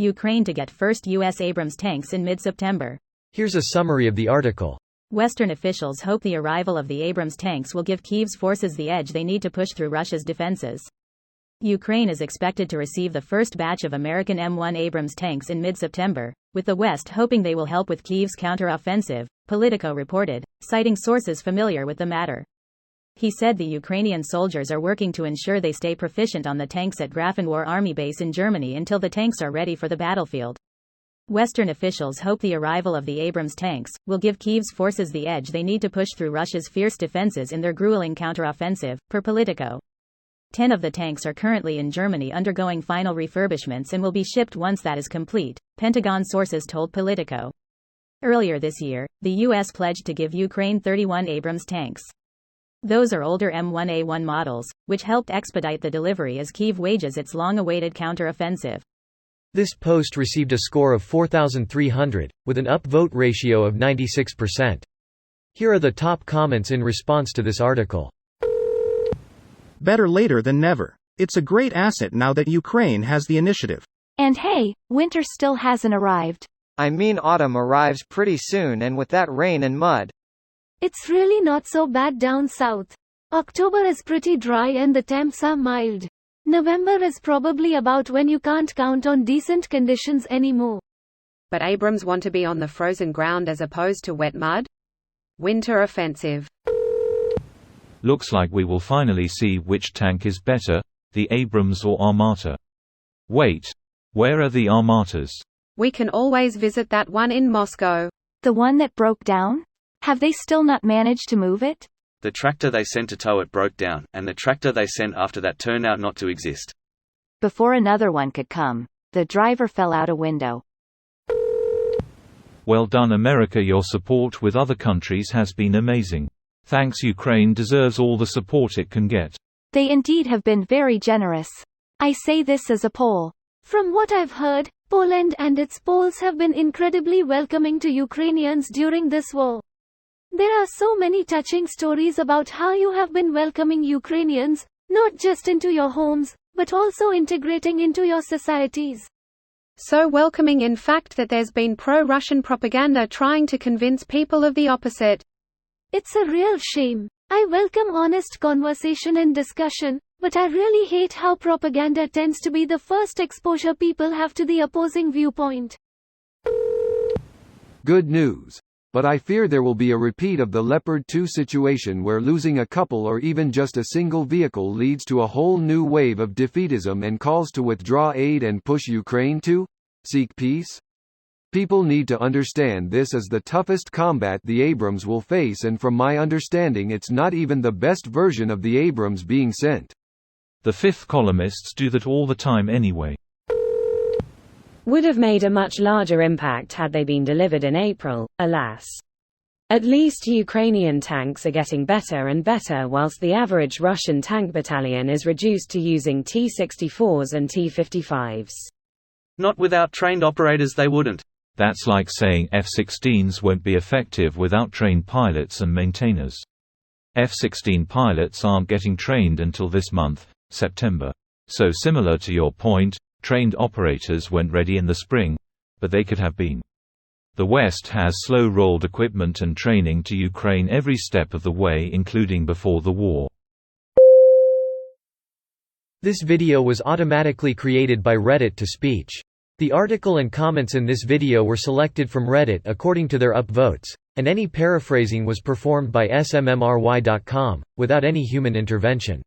Ukraine to get first US Abrams tanks in mid-September. Here's a summary of the article. Western officials hope the arrival of the Abrams tanks will give Kyiv's forces the edge they need to push through Russia's defenses. Ukraine is expected to receive the first batch of American M1 Abrams tanks in mid-September, with the West hoping they will help with Kyiv's counter-offensive, Politico reported, citing sources familiar with the matter. He said the Ukrainian soldiers are working to ensure they stay proficient on the tanks at Grafenwohr Army Base in Germany until the tanks are ready for the battlefield. Western officials hope the arrival of the Abrams tanks will give Kyiv's forces the edge they need to push through Russia's fierce defenses in their grueling counteroffensive, per Politico. 10 of the tanks are currently in Germany undergoing final refurbishments and will be shipped once that is complete, Pentagon sources told Politico. Earlier this year, the U.S. pledged to give Ukraine 31 Abrams tanks. Those are older M1A1 models, which helped expedite the delivery as Kyiv wages its long-awaited counter-offensive. This post received a score of 4,300, with an upvote ratio of 96%. Here are the top comments in response to this article. Better later than never. It's a great asset now that Ukraine has the initiative. And hey, winter still hasn't arrived. I mean, autumn arrives pretty soon, and with that rain and mud. It's really not so bad down south. October is pretty dry and the temps are mild. November is probably about when you can't count on decent conditions anymore. But Abrams want to be on the frozen ground as opposed to wet mud? Winter offensive. Looks like we will finally see which tank is better, the Abrams or Armata. Wait. Where are the Armatas? We can always visit that one in Moscow. The one that broke down? Have they still not managed to move it? The tractor they sent to tow it broke down, and the tractor they sent after that turned out not to exist. Before another one could come, the driver fell out a window. Well done, America. Your support with other countries has been amazing. Thanks. Ukraine deserves all the support it can get. They indeed have been very generous. I say this as a Pole. From what I've heard, Poland and its Poles have been incredibly welcoming to Ukrainians during this war. There are so many touching stories about how you have been welcoming Ukrainians, not just into your homes, but also integrating into your societies. So welcoming, in fact, that there's been pro-Russian propaganda trying to convince people of the opposite. It's a real shame. I welcome honest conversation and discussion, but I really hate how propaganda tends to be the first exposure people have to the opposing viewpoint. Good news. But I fear there will be a repeat of the Leopard 2 situation where losing a couple or even just a single vehicle leads to a whole new wave of defeatism and calls to withdraw aid and push Ukraine to seek peace. People need to understand this is the toughest combat the Abrams will face, and from my understanding it's not even the best version of the Abrams being sent. The fifth columnists do that all the time anyway. Would have made a much larger impact had they been delivered in April, alas. At least Ukrainian tanks are getting better and better, whilst the average Russian tank battalion is reduced to using T-64s and T-55s. Not without trained operators they wouldn't. That's like saying F-16s won't be effective without trained pilots and maintainers. F-16 pilots aren't getting trained until this month, September. So similar to your point, trained operators weren't ready in the spring, but they could have been. The West has slow-rolled equipment and training to Ukraine every step of the way, including before the war. This video was automatically created by Reddit to speech. The article and comments in this video were selected from Reddit according to their upvotes, and any paraphrasing was performed by smmry.com, without any human intervention.